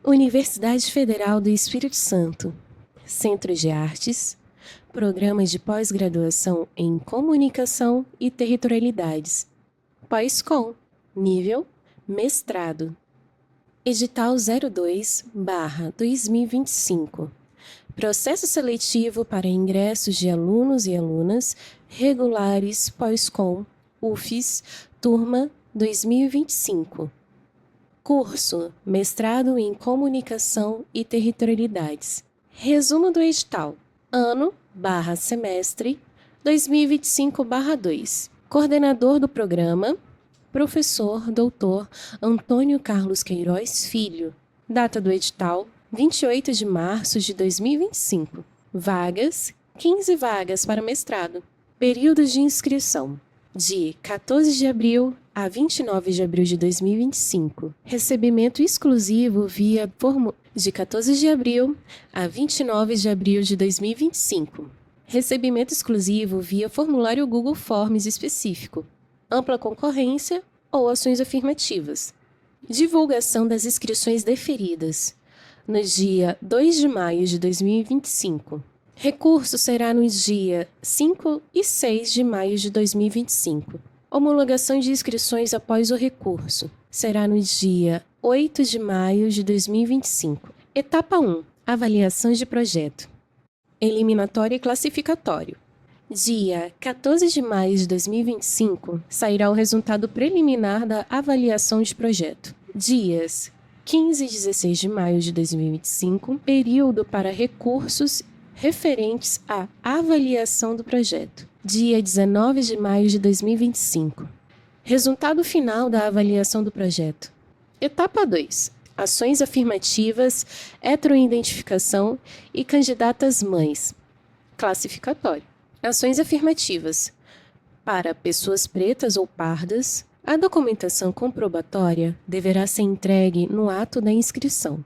Universidade Federal do Espírito Santo, Centro de Artes, Programas de Pós-Graduação em Comunicação e Territorialidades, Pós-Com, nível Mestrado. Edital 02/2025. Processo seletivo para ingressos de alunos e alunas regulares Pós-Com, UFES, turma 2025. Curso Mestrado em Comunicação e Territorialidades. Resumo do edital. Ano/semestre 2025/2. Coordenador do programa, Professor Dr. Antônio Carlos Queiroz Filho. Data do edital: 28 de março de 2025. Vagas: 15 vagas para mestrado. Períodos de inscrição: de 14 de abril a 29 de abril de 2025. Recebimento exclusivo via de 14 de abril a 29 de abril de 2025. Recebimento exclusivo via formulário Google Forms específico. Ampla concorrência ou ações afirmativas. Divulgação das inscrições deferidas no dia 2 de maio de 2025. Recurso será nos dias 5 e 6 de maio de 2025. Homologação de inscrições após o recurso será no dia 8 de maio de 2025. Etapa 1. Avaliação de projeto. Eliminatório e classificatório. Dia 14 de maio de 2025 sairá o resultado preliminar da avaliação de projeto. Dias 15 e 16 de maio de 2025, período para recursos referentes à avaliação do projeto. Dia 19 de maio de 2025. Resultado final da avaliação do projeto. Etapa 2. Ações afirmativas, heteroidentificação e candidatas mães. Classificatório. Ações afirmativas. Para pessoas pretas ou pardas, a documentação comprobatória deverá ser entregue no ato da inscrição.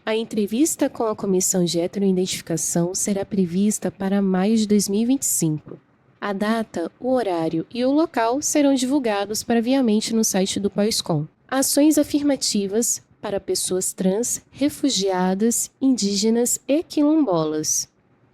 A entrevista com a Comissão de Heteroidentificação será prevista para maio de 2025. A data, o horário e o local serão divulgados previamente no site do Pós-Com. Ações afirmativas para pessoas trans, refugiadas, indígenas e quilombolas.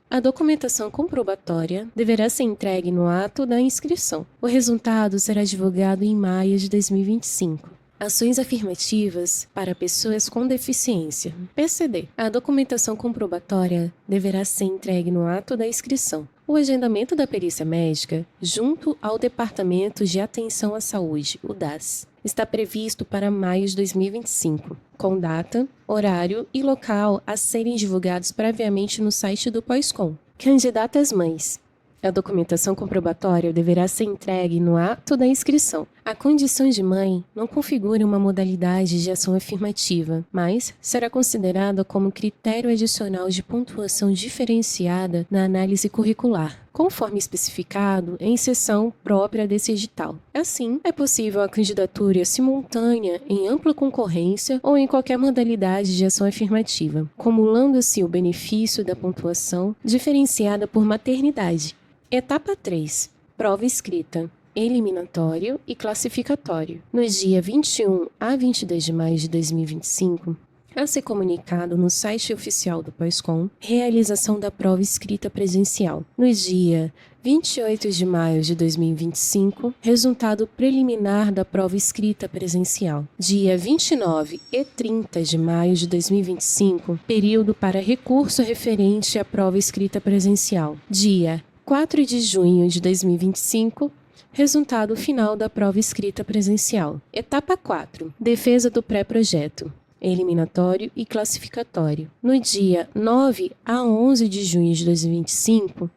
A documentação comprobatória deverá ser entregue no ato da inscrição. O resultado será divulgado em maio de 2025. Ações afirmativas para pessoas com deficiência, PCD. A documentação comprobatória deverá ser entregue no ato da inscrição. O agendamento da perícia médica, junto ao Departamento de Atenção à Saúde, o DAS, está previsto para maio de 2025, com data, horário e local a serem divulgados previamente no site do Pós-Com. Candidatas mães. A documentação comprobatória deverá ser entregue no ato da inscrição. A condição de mãe não configura uma modalidade de ação afirmativa, mas será considerada como critério adicional de pontuação diferenciada na análise curricular, conforme especificado em seção própria desse edital. Assim, é possível a candidatura simultânea em ampla concorrência ou em qualquer modalidade de ação afirmativa, acumulando-se o benefício da pontuação diferenciada por maternidade. Etapa 3. Prova escrita, eliminatório e classificatório. No dia 21 a 22 de maio de 2025, a ser comunicado no site oficial do Pós-Com, realização da prova escrita presencial. No dia 28 de maio de 2025, resultado preliminar da prova escrita presencial. Dia 29 e 30 de maio de 2025, período para recurso referente à prova escrita presencial. Dia 4 de junho de 2025, resultado final da prova escrita presencial. Etapa 4. Defesa do pré-projeto, eliminatório e classificatório. No dia 9 a 11 de junho de 2025,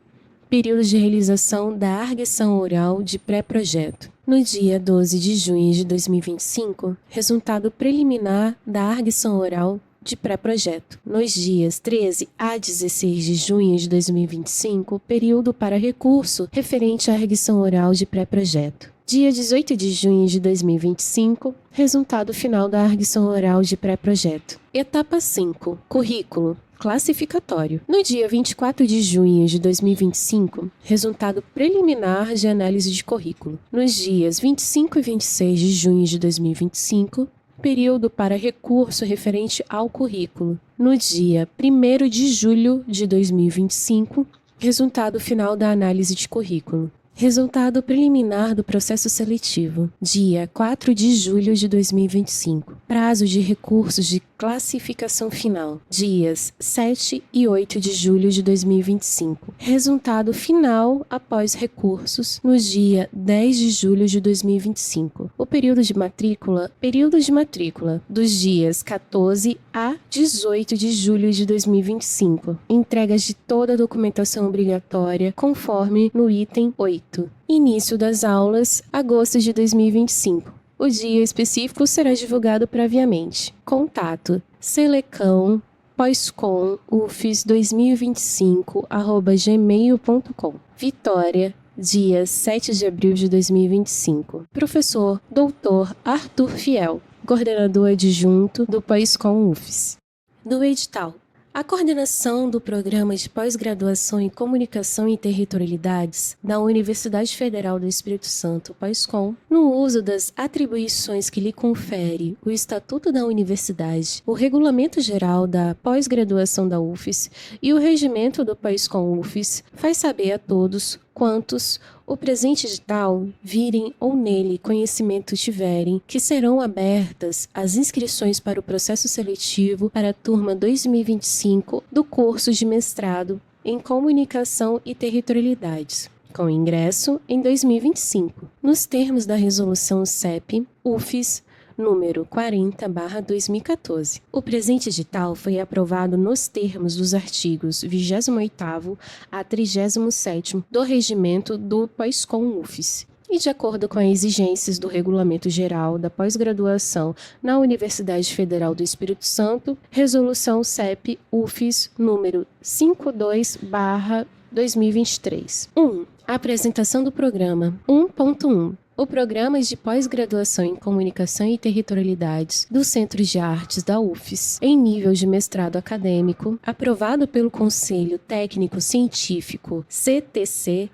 período de realização da arguição oral de pré-projeto. No dia 12 de junho de 2025, resultado preliminar da arguição oral de pré-projeto. Nos dias 13 a 16 de junho de 2025, período para recurso referente à arguição oral de pré-projeto. Dia 18 de junho de 2025, resultado final da arguição oral de pré-projeto. Etapa 5. Currículo. Classificatório. No dia 24 de junho de 2025, resultado preliminar de análise de currículo. Nos dias 25 e 26 de junho de 2025, Período para recurso referente ao currículo. No dia 1º de julho de 2025, resultado final da análise de currículo. Resultado preliminar do processo seletivo. Dia 4 de julho de 2025. Prazo de recursos de classificação final. Dias 7 e 8 de julho de 2025. Resultado final após recursos no dia 10 de julho de 2025. O período de matrícula dos dias 14 a 18 de julho de 2025. Entregas de toda a documentação obrigatória conforme no item 8. Início das aulas, agosto de 2025. O dia específico será divulgado previamente. Contato: selecão pós-com ufis 2025@gmail.com. Vitória, dia 7 de abril de 2025. Professor Dr. Arthur Fiel, coordenador adjunto do pós-com ufis. Do edital. A coordenação do Programa de Pós-Graduação em Comunicação e Territorialidades da Universidade Federal do Espírito Santo, POSCOM, no uso das atribuições que lhe confere o Estatuto da Universidade, o Regulamento Geral da Pós-Graduação da UFES e o Regimento do POSCOM-UFES, faz saber a todos quantos o presente edital virem ou nele conhecimento tiverem que serão abertas as inscrições para o processo seletivo para a turma 2025 do curso de mestrado em Comunicação e Territorialidades, com ingresso em 2025, nos termos da Resolução CEP UFES número 40/2014. O presente edital foi aprovado nos termos dos artigos 28º a 37º do Regimento do POSCOM-UFES e de acordo com as exigências do Regulamento Geral da Pós-Graduação na Universidade Federal do Espírito Santo, Resolução CEP UFES número 52/2023. 1. Apresentação do programa. 1.1. O Programa de Pós-Graduação em Comunicação e Territorialidades do Centro de Artes da UFES, em nível de mestrado acadêmico, aprovado pelo Conselho Técnico Científico CTC-ES,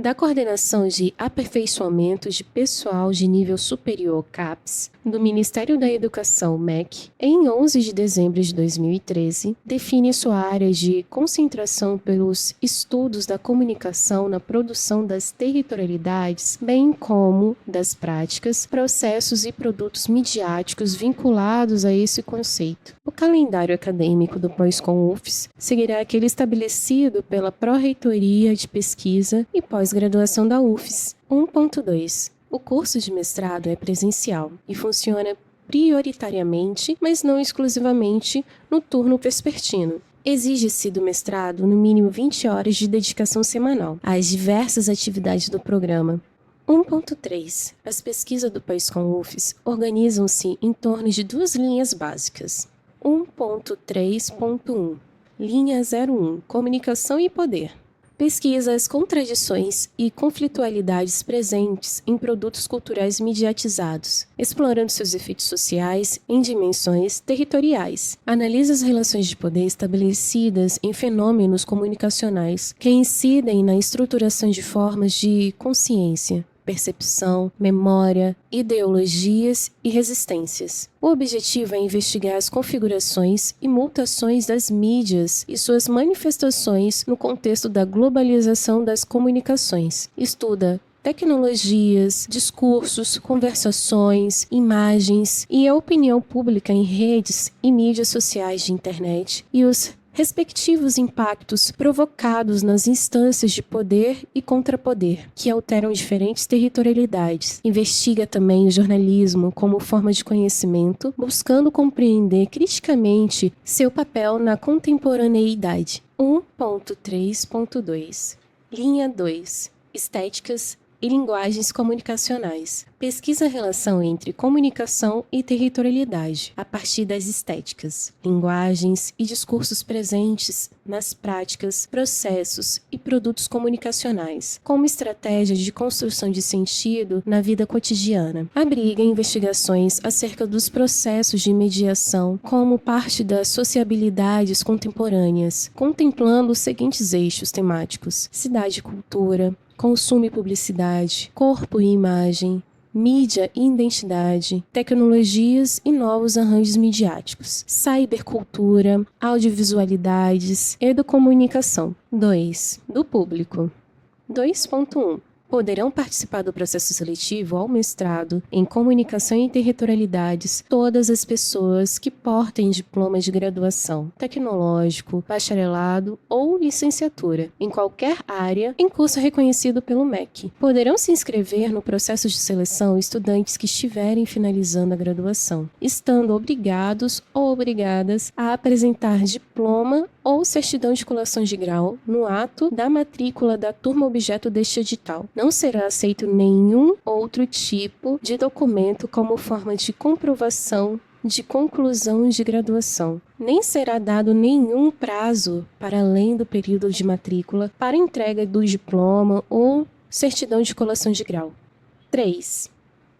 da Coordenação de Aperfeiçoamento de Pessoal de Nível Superior CAPES, do Ministério da Educação MEC, em 11 de dezembro de 2013, define sua área de concentração pelos estudos da comunicação na produção das territorialidades, bem como das práticas, processos e produtos midiáticos vinculados a esse conceito. O calendário acadêmico do POSCOM-UFES seguirá aquele estabelecido pela Pró-Reitoria de Pesquisa e Pós-Graduação da UFES. 1.2. O curso de mestrado é presencial e funciona prioritariamente, mas não exclusivamente, no turno vespertino. Exige-se do mestrado no mínimo 20 horas de dedicação semanal às diversas atividades do programa. 1.3. As pesquisas do POSCOM-UFES organizam-se em torno de duas linhas básicas. 1.3.1. Linha 01. Comunicação e poder. Pesquisa as contradições e conflitualidades presentes em produtos culturais mediatizados, explorando seus efeitos sociais em dimensões territoriais. Analisa as relações de poder estabelecidas em fenômenos comunicacionais que incidem na estruturação de formas de consciência, percepção, memória, ideologias e resistências. O objetivo é investigar as configurações e mutações das mídias e suas manifestações no contexto da globalização das comunicações. Estuda tecnologias, discursos, conversações, imagens e a opinião pública em redes e mídias sociais de internet e os respectivos impactos provocados nas instâncias de poder e contrapoder, que alteram diferentes territorialidades. Investiga também o jornalismo como forma de conhecimento, buscando compreender criticamente seu papel na contemporaneidade. 1.3.2. Linha 2. Estéticas e linguagens comunicacionais. Pesquisa a relação entre comunicação e territorialidade, a partir das estéticas, linguagens e discursos presentes nas práticas, processos e produtos comunicacionais, como estratégia de construção de sentido na vida cotidiana. Abriga investigações acerca dos processos de mediação como parte das sociabilidades contemporâneas, contemplando os seguintes eixos temáticos: cidade e cultura, consumo e publicidade, corpo e imagem, mídia e identidade, tecnologias e novos arranjos midiáticos, cybercultura, audiovisualidades, educomunicação. 2. Do público. 2.1. Poderão participar do processo seletivo ao mestrado em Comunicação e Territorialidades todas as pessoas que portem diploma de graduação, tecnológico, bacharelado ou licenciatura, em qualquer área em curso reconhecido pelo MEC. Poderão se inscrever no processo de seleção estudantes que estiverem finalizando a graduação, estando obrigados ou obrigadas a apresentar diploma ou certidão de colação de grau no ato da matrícula da turma objeto deste edital. Não será aceito nenhum outro tipo de documento como forma de comprovação de conclusão de graduação. Nem será dado nenhum prazo para além do período de matrícula para entrega do diploma ou certidão de colação de grau. 3.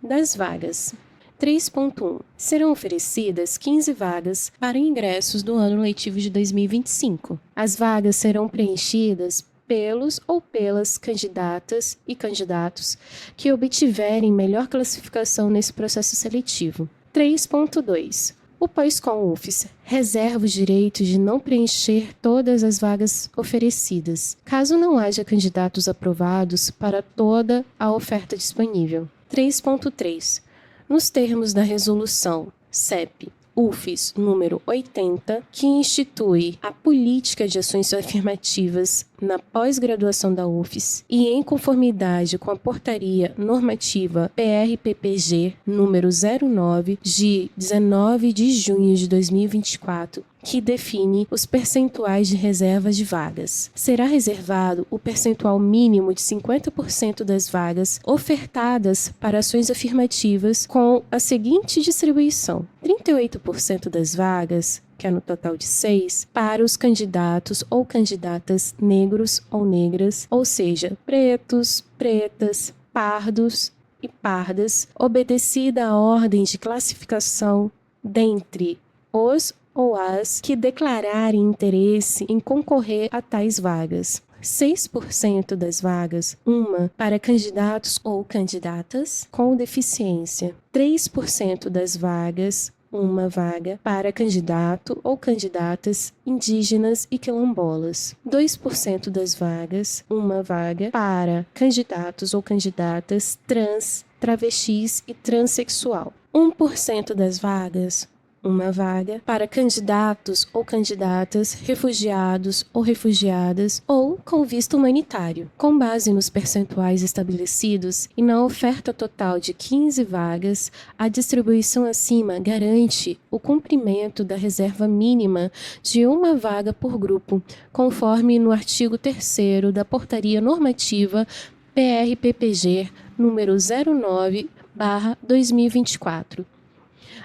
Das vagas. 3.1. Serão oferecidas 15 vagas para ingressos do ano letivo de 2025. As vagas serão preenchidas pelos ou pelas candidatas e candidatos que obtiverem melhor classificação nesse processo seletivo. 3.2. O Pós-Com-UFES reserva o direito de não preencher todas as vagas oferecidas, caso não haja candidatos aprovados para toda a oferta disponível. 3.3. Nos termos da Resolução CEP UFES número 80, que institui a política de ações afirmativas na pós-graduação da UFES e em conformidade com a portaria normativa PRPPG número 09 de 19 de junho de 2024, que define os percentuais de reserva de vagas. Será reservado o percentual mínimo de 50% das vagas ofertadas para ações afirmativas com a seguinte distribuição: 38% das vagas, que é no total de 6, para os candidatos ou candidatas negros ou negras, ou seja, pretos, pretas, pardos e pardas, obedecida a ordem de classificação dentre os ou as que declararem interesse em concorrer a tais vagas. 6% das vagas, uma para candidatos ou candidatas com deficiência. 3% das vagas, uma vaga para candidato ou candidatas indígenas e quilombolas. 2% das vagas, uma vaga para candidatos ou candidatas trans, travestis e transexual. 1% das vagas, uma vaga para candidatos ou candidatas refugiados ou refugiadas ou com visto humanitário. Com base nos percentuais estabelecidos e na oferta total de 15 vagas, a distribuição acima garante o cumprimento da reserva mínima de uma vaga por grupo, conforme no artigo 3º da Portaria Normativa PRPPG número 09/2024.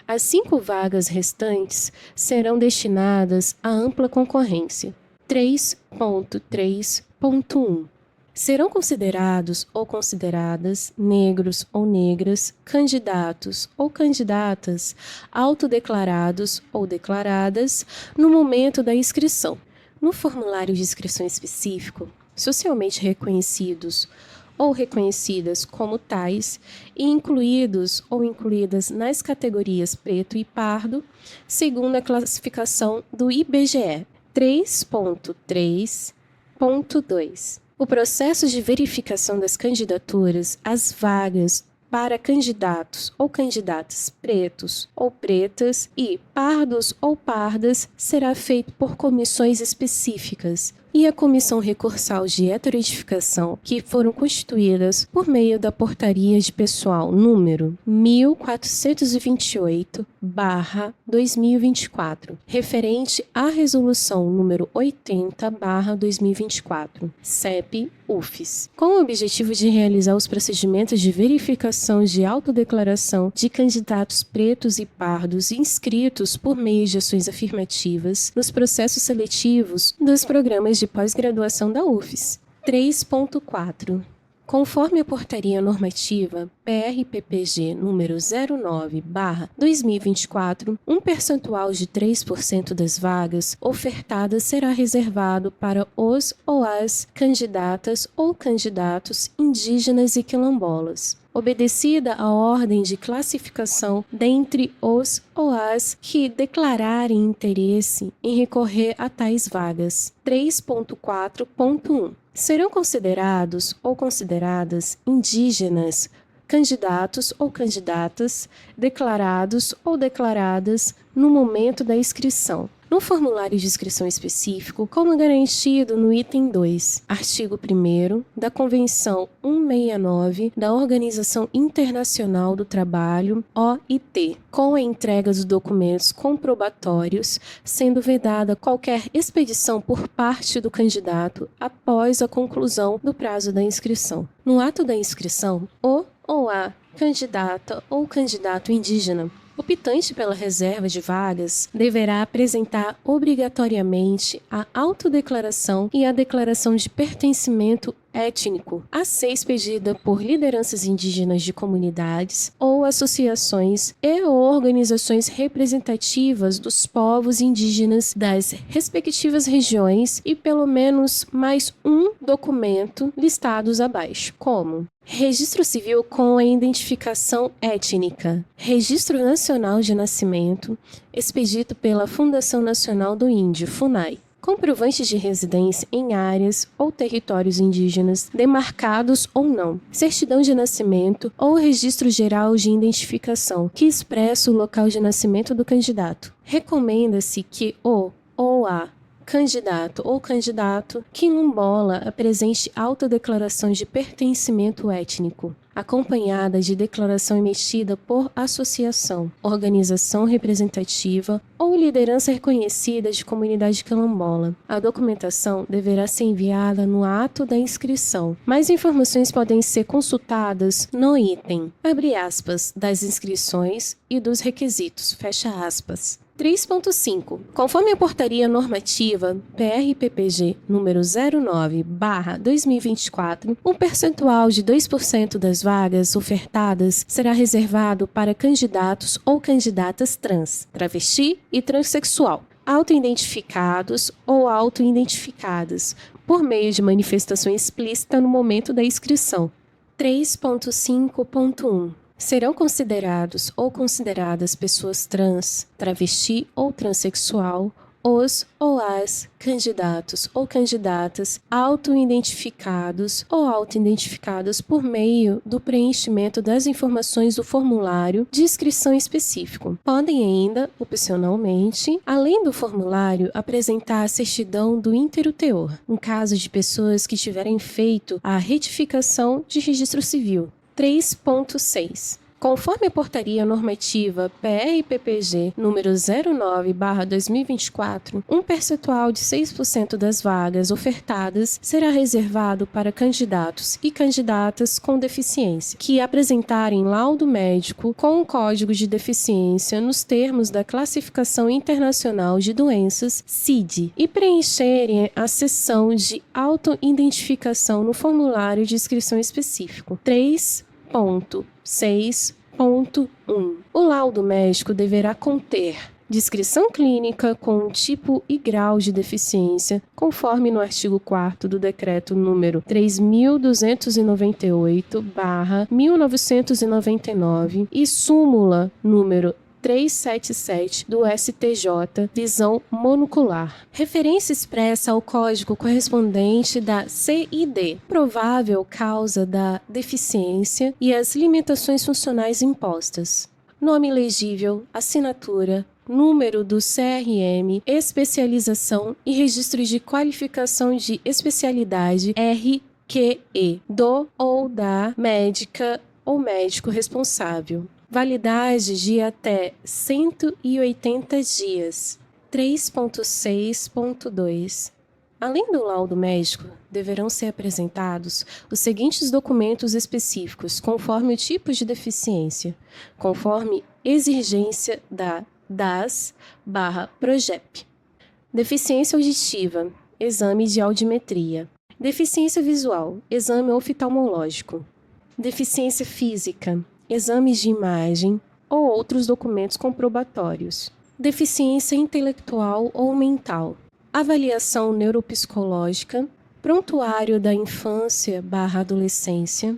As 5 vagas restantes serão destinadas à ampla concorrência. 3.3.1. Serão considerados ou consideradas negros ou negras, candidatos ou candidatas autodeclarados ou declaradas no momento da inscrição. No formulário de inscrição específico, socialmente reconhecidos ou reconhecidas como tais e incluídos ou incluídas nas categorias preto e pardo, segundo a classificação do IBGE. 3.3.2. O processo de verificação das candidaturas às vagas para candidatos ou candidatas pretos ou pretas e pardos ou pardas será feito por comissões específicas e a Comissão Recursal de Heteroedificação, que foram constituídas por meio da Portaria de Pessoal número 1428/2024, referente à Resolução número 80/2024, CEP UFES, com o objetivo de realizar os procedimentos de verificação de autodeclaração de candidatos pretos e pardos inscritos por meio de ações afirmativas nos processos seletivos dos programas de pós-graduação da UFES. 3.4. Conforme a Portaria Normativa PRPPG número 09/2024, um percentual de 3% das vagas ofertadas será reservado para os ou as candidatas ou candidatos indígenas e quilombolas, obedecida a ordem de classificação dentre os ou as que declararem interesse em recorrer a tais vagas. 3.4.1. Serão considerados ou consideradas indígenas candidatos ou candidatas declarados ou declaradas no momento da inscrição, no formulário de inscrição específico, como garantido no item 2, artigo 1º da Convenção 169 da Organização Internacional do Trabalho, OIT, com a entrega dos documentos comprobatórios, sendo vedada qualquer expedição por parte do candidato após a conclusão do prazo da inscrição. No ato da inscrição, o ou a candidata ou candidato indígena optante pela reserva de vagas deverá apresentar obrigatoriamente a autodeclaração e a declaração de pertencimento étnico a ser expedida por lideranças indígenas de comunidades ou associações e ou organizações representativas dos povos indígenas das respectivas regiões e pelo menos mais um documento listados abaixo, como Registro Civil com a identificação étnica, Registro Nacional de Nascimento, expedido pela Fundação Nacional do Índio, FUNAI, comprovante de residência em áreas ou territórios indígenas demarcados ou não, certidão de nascimento ou registro geral de identificação que expressa o local de nascimento do candidato. Recomenda-se que o ou a candidato ou candidato quilombola apresente autodeclaração de pertencimento étnico, acompanhada de declaração emitida por associação, organização representativa ou liderança reconhecida de comunidade quilombola. A documentação deverá ser enviada no ato da inscrição. Mais informações podem ser consultadas no item, abre aspas, das inscrições e dos requisitos, fecha aspas. 3.5. Conforme a Portaria Normativa PRPPG número 09/2024, um percentual de 2% das vagas ofertadas será reservado para candidatos ou candidatas trans, travesti e transexual, autoidentificados ou autoidentificadas, por meio de manifestação explícita no momento da inscrição. 3.5.1. Serão considerados ou consideradas pessoas trans, travesti ou transexual, os ou as candidatos ou candidatas autoidentificados ou autoidentificadas por meio do preenchimento das informações do formulário de inscrição específico. Podem ainda, opcionalmente, além do formulário, apresentar a certidão do íntegro teor, em caso de pessoas que tiverem feito a retificação de registro civil. 3.6. Conforme a Portaria Normativa PRPPG número 09/2024, um percentual de 6% das vagas ofertadas será reservado para candidatos e candidatas com deficiência, que apresentarem laudo médico com o código de deficiência nos termos da Classificação Internacional de Doenças, CID, e preencherem a seção de autoidentificação no formulário de inscrição específico. 3.6.1. O laudo médico deverá conter descrição clínica com tipo e grau de deficiência, conforme no artigo 4º do Decreto número 3.298/1999 e súmula número 377 do STJ, visão monocular. Referência expressa ao código correspondente da CID, provável causa da deficiência e as limitações funcionais impostas. Nome legível, assinatura, número do CRM, especialização e registro de qualificação de especialidade RQE, do ou da médica ou médico responsável. Validade de até 180 dias. 3.6.2. Além do laudo médico, deverão ser apresentados os seguintes documentos específicos, conforme o tipo de deficiência, conforme exigência da DAS/PROGEP. Deficiência auditiva, exame de audiometria. Deficiência visual, exame oftalmológico. Deficiência física, exames de imagem ou outros documentos comprobatórios. Deficiência intelectual ou mental, avaliação neuropsicológica, prontuário da infância/adolescência,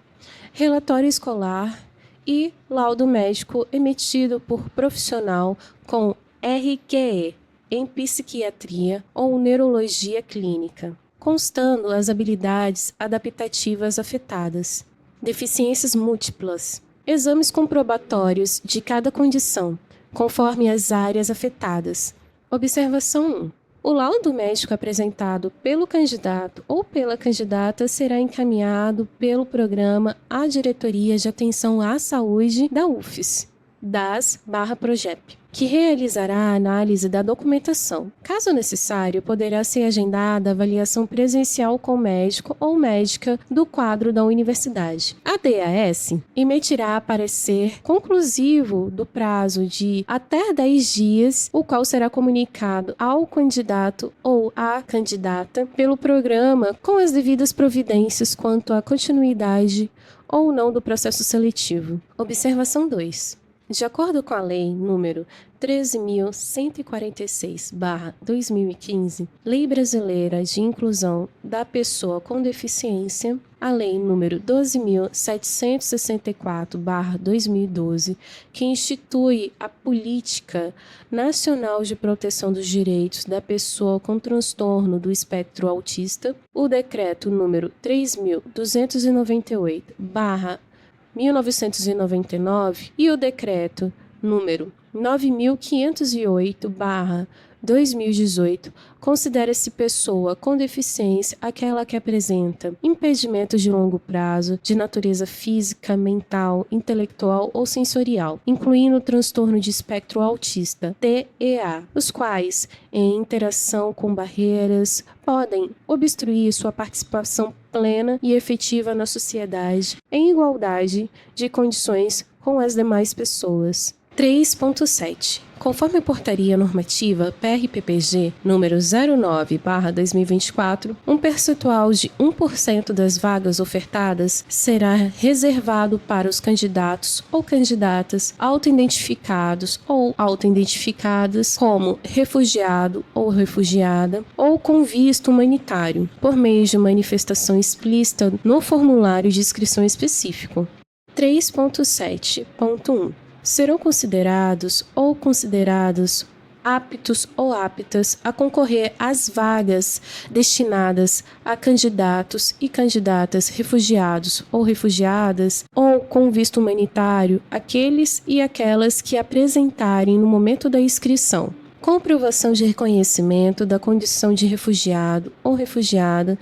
relatório escolar e laudo médico emitido por profissional com RQE em psiquiatria ou neurologia clínica, constando as habilidades adaptativas afetadas. Deficiências múltiplas, exames comprobatórios de cada condição, conforme as áreas afetadas. Observação 1. O laudo médico apresentado pelo candidato ou pela candidata será encaminhado pelo programa à Diretoria de Atenção à Saúde da UFES, DAS/PROGEP, que realizará a análise da documentação. Caso necessário, poderá ser agendada a avaliação presencial com médico ou médica do quadro da universidade. A DAS emitirá parecer conclusivo do prazo de até 10 dias, o qual será comunicado ao candidato ou à candidata pelo programa com as devidas providências quanto à continuidade ou não do processo seletivo. Observação 2. De acordo com a Lei nº 13.146/2015, Lei Brasileira de Inclusão da Pessoa com Deficiência, a Lei nº 12.764/2012, que institui a Política Nacional de Proteção dos Direitos da Pessoa com Transtorno do Espectro Autista, o Decreto nº 3.298/1999 e o Decreto número 9.508/2018, considera-se pessoa com deficiência aquela que apresenta impedimentos de longo prazo de natureza física, mental, intelectual ou sensorial, incluindo o transtorno de espectro autista, TEA, os quais, em interação com barreiras, podem obstruir sua participação plena e efetiva na sociedade em igualdade de condições com as demais pessoas. 3.7. Conforme a Portaria Normativa PRPPG número 09/2024, um percentual de 1% das vagas ofertadas será reservado para os candidatos ou candidatas autoidentificados ou autoidentificadas como refugiado ou refugiada ou com visto humanitário, por meio de manifestação explícita no formulário de inscrição específico. 3.7.1. Serão considerados ou consideradas aptos ou aptas a concorrer às vagas destinadas a candidatos e candidatas refugiados ou refugiadas ou com visto humanitário aqueles e aquelas que apresentarem no momento da inscrição comprovação de reconhecimento da condição de refugiado ou refugiada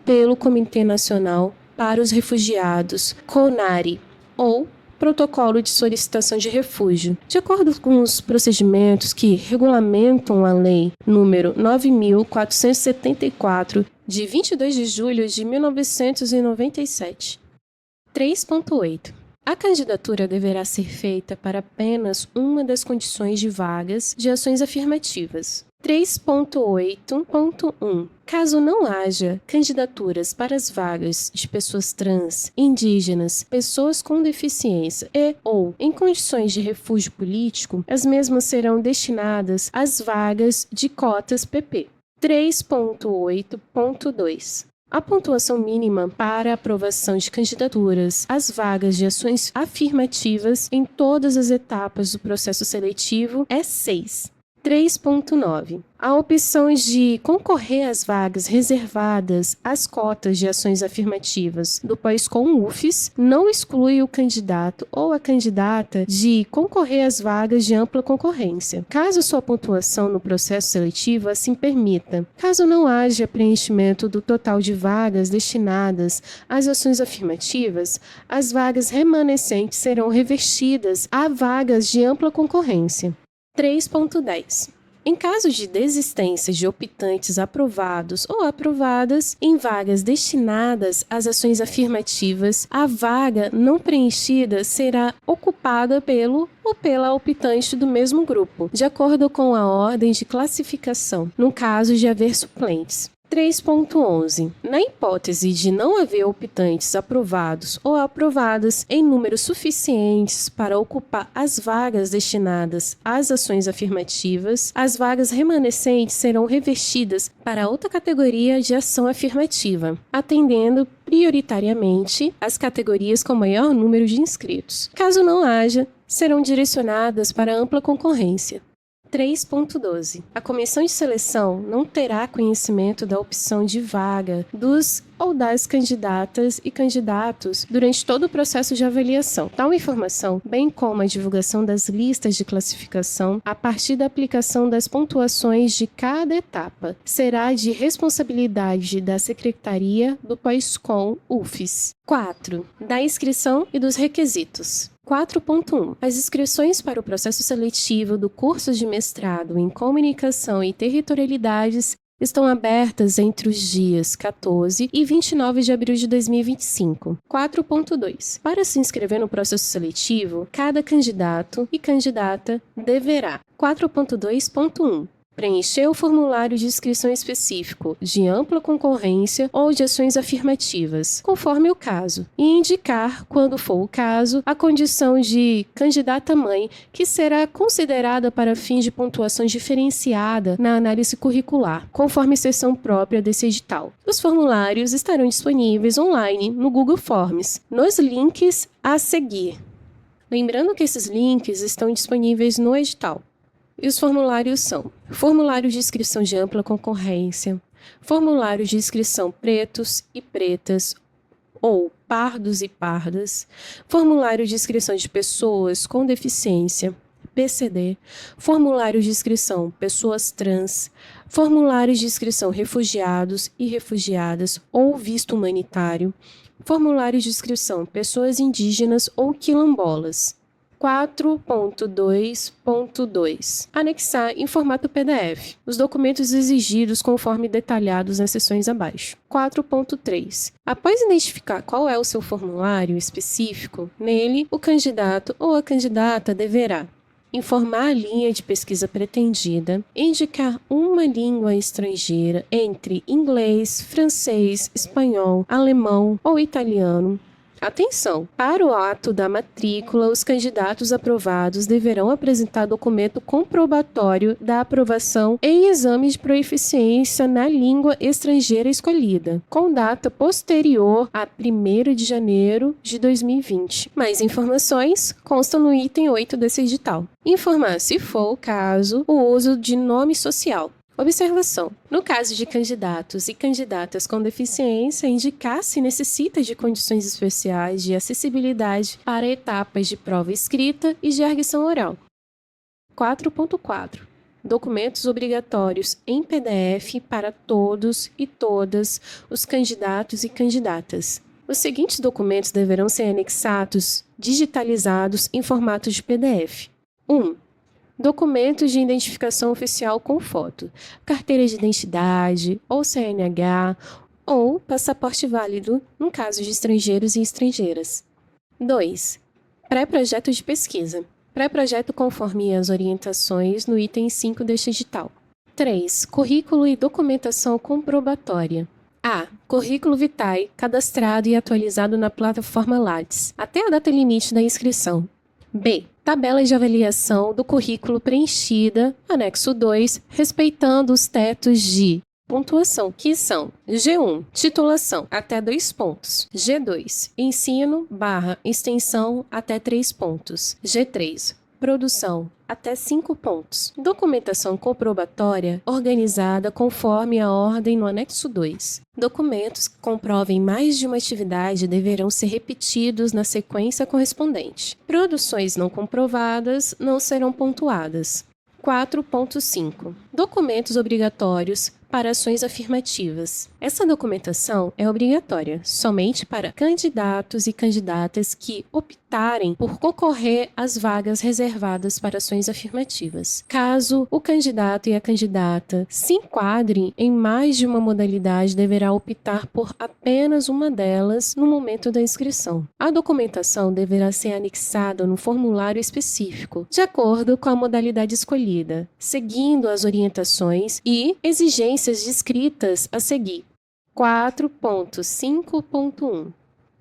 pelo Comitê Nacional para os Refugiados, CONARE, ou Protocolo de Solicitação de Refúgio, de acordo com os procedimentos que regulamentam a Lei nº 9.474, de 22 de julho de 1997. 3.8. A candidatura deverá ser feita para apenas uma das condições de vagas de ações afirmativas. 3.8.1. Caso não haja candidaturas para as vagas de pessoas trans, indígenas, pessoas com deficiência e ou em condições de refúgio político, as mesmas serão destinadas às vagas de cotas PP. 3.8.2. A pontuação mínima para a aprovação de candidaturas às vagas de ações afirmativas em todas as etapas do processo seletivo é 6. 3.9. A opção de concorrer às vagas reservadas às cotas de ações afirmativas do PASCOM UFES não exclui o candidato ou a candidata de concorrer às vagas de ampla concorrência, caso sua pontuação no processo seletivo assim permita. Caso não haja preenchimento do total de vagas destinadas às ações afirmativas, as vagas remanescentes serão revestidas a vagas de ampla concorrência. 3.10. Em caso de desistência de optantes aprovados ou aprovadas em vagas destinadas às ações afirmativas, a vaga não preenchida será ocupada pelo ou pela optante do mesmo grupo, de acordo com a ordem de classificação, no caso de haver suplentes. 3.11. Na hipótese de não haver optantes aprovados ou aprovadas em números suficientes para ocupar as vagas destinadas às ações afirmativas, as vagas remanescentes serão revertidas para outra categoria de ação afirmativa, atendendo prioritariamente as categorias com maior número de inscritos. Caso não haja, serão direcionadas para ampla concorrência. 3.12. A comissão de seleção não terá conhecimento da opção de vaga dos ou das candidatas e candidatos durante todo o processo de avaliação. Tal informação, bem como a divulgação das listas de classificação a partir da aplicação das pontuações de cada etapa, será de responsabilidade da Secretaria do POSCOM UFES. 4. Da inscrição e dos requisitos. 4.1. As inscrições para o processo seletivo do curso de mestrado em Comunicação e Territorialidades estão abertas entre os dias 14 e 29 de abril de 2025. 4.2. Para se inscrever no processo seletivo, cada candidato e candidata deverá: 4.2.1. Preencher o formulário de inscrição específico de ampla concorrência ou de ações afirmativas, conforme o caso, e indicar, quando for o caso, a condição de candidata-mãe que será considerada para fins de pontuação diferenciada na análise curricular, conforme seção própria desse edital. Os formulários estarão disponíveis online no Google Forms, nos links a seguir. Lembrando que esses links estão disponíveis no edital. E os formulários são: formulário de inscrição de ampla concorrência, formulário de inscrição pretos e pretas ou pardos e pardas, formulário de inscrição de pessoas com deficiência, PCD, formulário de inscrição pessoas trans, formulário de inscrição refugiados e refugiadas ou visto humanitário, formulário de inscrição pessoas indígenas ou quilombolas. 4.2.2. Anexar em formato PDF os documentos exigidos conforme detalhados nas seções abaixo. 4.3. Após identificar qual é o seu formulário específico, nele, o candidato ou a candidata deverá informar a linha de pesquisa pretendida, indicar uma língua estrangeira entre inglês, francês, espanhol, alemão ou italiano. Atenção! Para o ato da matrícula, os candidatos aprovados deverão apresentar documento comprobatório da aprovação em exame de proficiência na língua estrangeira escolhida, com data posterior a 1º de janeiro de 2020. Mais informações constam no item 8 desse edital. Informar, se for o caso, o uso de nome social. Observação: no caso de candidatos e candidatas com deficiência, indicar se necessita de condições especiais de acessibilidade para etapas de prova escrita e de arguição oral. 4.4. Documentos obrigatórios em PDF para todos e todas os candidatos e candidatas. Os seguintes documentos deverão ser anexados, digitalizados em formato de PDF. 1. Documentos de identificação oficial com foto, carteira de identidade, ou CNH, ou passaporte válido, no caso de estrangeiros e estrangeiras. 2. Pré-projeto de pesquisa. Pré-projeto conforme as orientações no item 5 deste edital. 3. Currículo e documentação comprobatória. A. Currículo vitae, cadastrado e atualizado na plataforma Lattes, até a data limite da inscrição. B. Tabela de avaliação do currículo preenchida, anexo 2, respeitando os tetos de pontuação, que são G1, titulação, até 2 pontos. G2, ensino/extensão, até 3 pontos. G3, produção, até 5 pontos. Documentação comprobatória organizada conforme a ordem no anexo 2. Documentos que comprovem mais de uma atividade deverão ser repetidos na sequência correspondente. Produções não comprovadas não serão pontuadas. 4.5. Documentos obrigatórios para ações afirmativas. Essa documentação é obrigatória somente para candidatos e candidatas que optarem por concorrer às vagas reservadas para ações afirmativas. Caso o candidato e a candidata se enquadrem em mais de uma modalidade, deverá optar por apenas uma delas no momento da inscrição. A documentação deverá ser anexada no formulário específico, de acordo com a modalidade escolhida, seguindo as orientações e exigências Preferências descritas a seguir. 4.5.1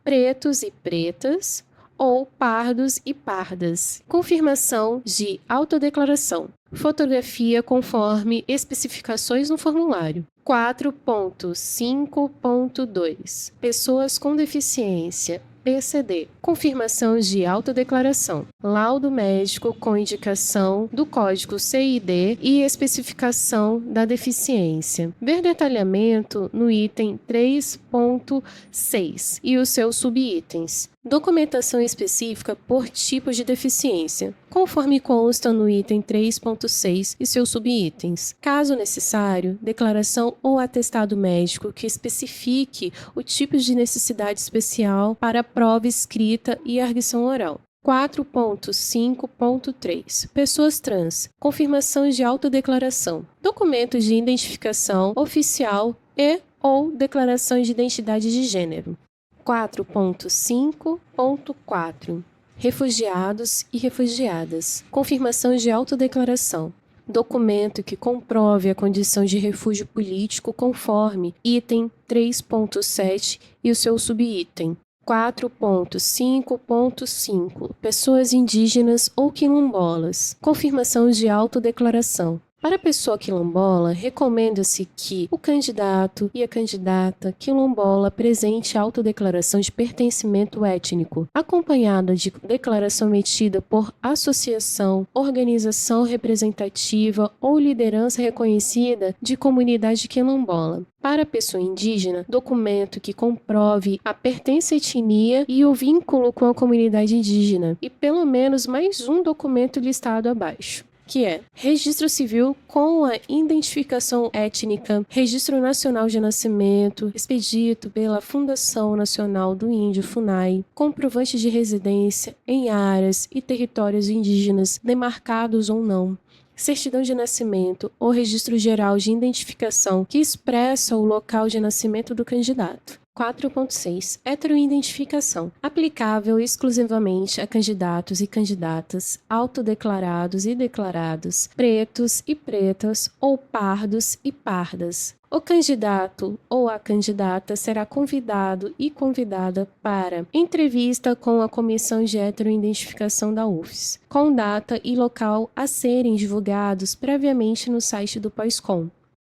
Pretos e pretas ou pardos e pardas. Confirmação de autodeclaração. Fotografia conforme especificações no formulário. 4.5.2 Pessoas com deficiência. PCD. Confirmação de autodeclaração. Laudo médico com indicação do código CID e especificação da deficiência. Ver detalhamento no item 3.6 e os seus subitens. Documentação específica por tipo de deficiência, conforme consta no item 3.6 e seus subitens. Caso necessário, declaração ou atestado médico que especifique o tipo de necessidade especial para a prova escrita e arguição oral. 4.5.3 Pessoas trans. Confirmação de autodeclaração. Documentos de identificação oficial e ou declaração de identidade de gênero. 4.5.4 Refugiados e refugiadas. Confirmação de autodeclaração. Documento que comprove a condição de refúgio político conforme item 3.7 e o seu subitem. 4.5.5 Pessoas indígenas ou quilombolas. Confirmação de autodeclaração. Para a pessoa quilombola, recomenda-se que o candidato e a candidata quilombola apresente autodeclaração de pertencimento étnico, acompanhada de declaração emitida por associação, organização representativa ou liderança reconhecida de comunidade quilombola. Para a pessoa indígena, documento que comprove a pertença à etnia e o vínculo com a comunidade indígena, e pelo menos mais um documento listado abaixo, que é Registro Civil com a identificação étnica, Registro Nacional de Nascimento, expedito pela Fundação Nacional do Índio, FUNAI, comprovante de residência em áreas e territórios indígenas, demarcados ou não, certidão de nascimento ou registro geral de identificação que expressa o local de nascimento do candidato. 4.6 Heteroidentificação. Aplicável exclusivamente a candidatos e candidatas autodeclarados e declarados, pretos e pretas ou pardos e pardas. O candidato ou a candidata será convidado e convidada para entrevista com a Comissão de Heteroidentificação da UFES, com data e local a serem divulgados previamente no site do POSCOM.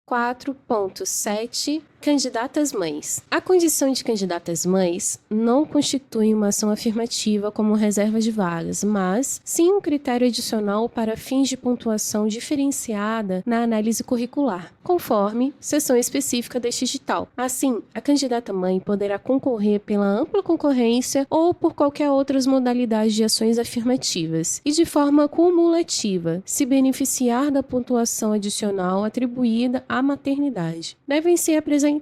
4.7 Candidatas mães. A condição de candidatas mães não constitui uma ação afirmativa como reserva de vagas, mas sim um critério adicional para fins de pontuação diferenciada na análise curricular, conforme seção específica deste edital. Assim, a candidata mãe poderá concorrer pela ampla concorrência ou por qualquer outras modalidades de ações afirmativas e de forma cumulativa, se beneficiar da pontuação adicional atribuída à maternidade. Devem ser apresentados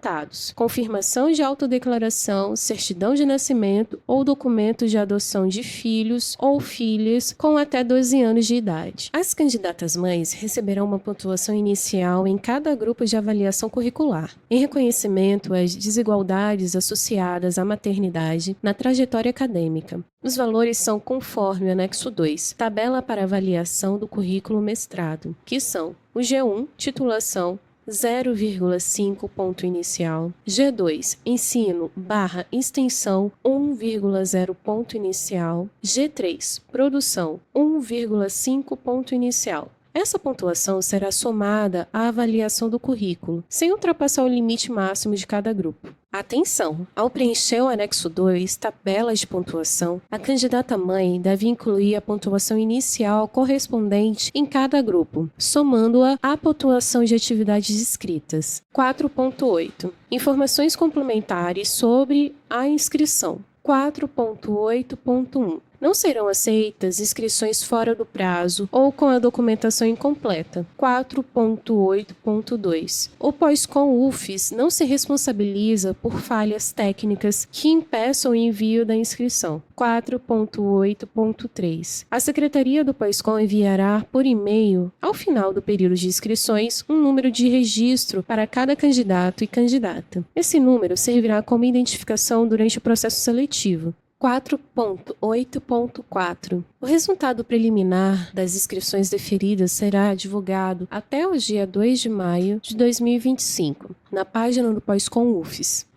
confirmação de autodeclaração, certidão de nascimento ou documento de adoção de filhos ou filhas com até 12 anos de idade. As candidatas mães receberão uma pontuação inicial em cada grupo de avaliação curricular, em reconhecimento às desigualdades associadas à maternidade na trajetória acadêmica. Os valores são conforme o anexo 2, tabela para avaliação do currículo mestrado, que são o G1, titulação, 0,5 ponto inicial, G2, ensino / extensão 1,0 ponto inicial, G3, produção 1,5 ponto inicial. Essa pontuação será somada à avaliação do currículo, sem ultrapassar o limite máximo de cada grupo. Atenção! Ao preencher o anexo 2, tabelas de pontuação, a candidata mãe deve incluir a pontuação inicial correspondente em cada grupo, somando-a à pontuação de atividades escritas. 4.8 Informações complementares sobre a inscrição. 4.8.1 Não serão aceitas inscrições fora do prazo ou com a documentação incompleta. 4.8.2 O POSCOM UFES não se responsabiliza por falhas técnicas que impeçam o envio da inscrição. 4.8.3 A Secretaria do POSCOM enviará por e-mail, ao final do período de inscrições, um número de registro para cada candidato e candidata. Esse número servirá como identificação durante o processo seletivo. 4.8.4. O resultado preliminar das inscrições deferidas será divulgado até o dia 2 de maio de 2025, na página do Pós-Com UFES.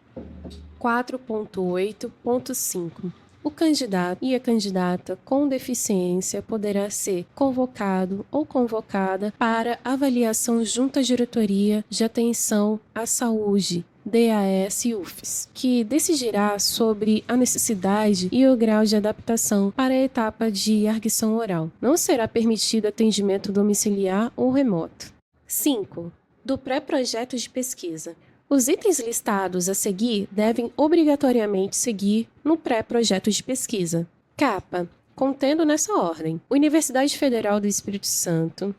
4.8.5. O candidato e a candidata com deficiência poderá ser convocado ou convocada para avaliação junto à diretoria de atenção à saúde, DAS-UFES, que decidirá sobre a necessidade e o grau de adaptação para a etapa de arguição oral. Não será permitido atendimento domiciliar ou remoto. 5. Do pré-projeto de pesquisa. Os itens listados a seguir devem obrigatoriamente seguir no pré-projeto de pesquisa. Capa, contendo nessa ordem: Universidade Federal do Espírito Santo,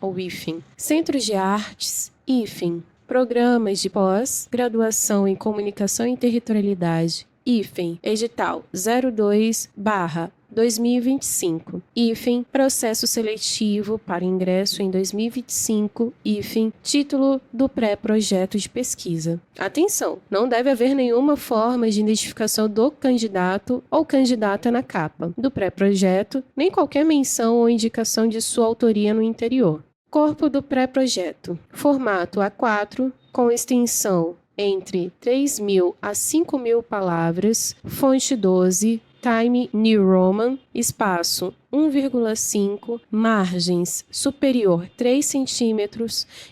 ou IFEM, Centros de Artes, IFEM, Programas de Pós-Graduação em Comunicação e Territorialidade, IFEM, edital 02/2025, IFEM, processo seletivo para ingresso em 2025, IFEM, título do pré-projeto de pesquisa. Atenção, não deve haver nenhuma forma de identificação do candidato ou candidata na capa do pré-projeto, nem qualquer menção ou indicação de sua autoria no interior. Corpo do pré-projeto. Formato A4, com extensão entre 3.000 a 5.000 palavras, fonte 12, Time New Roman, espaço 1,5, margens superior 3 cm,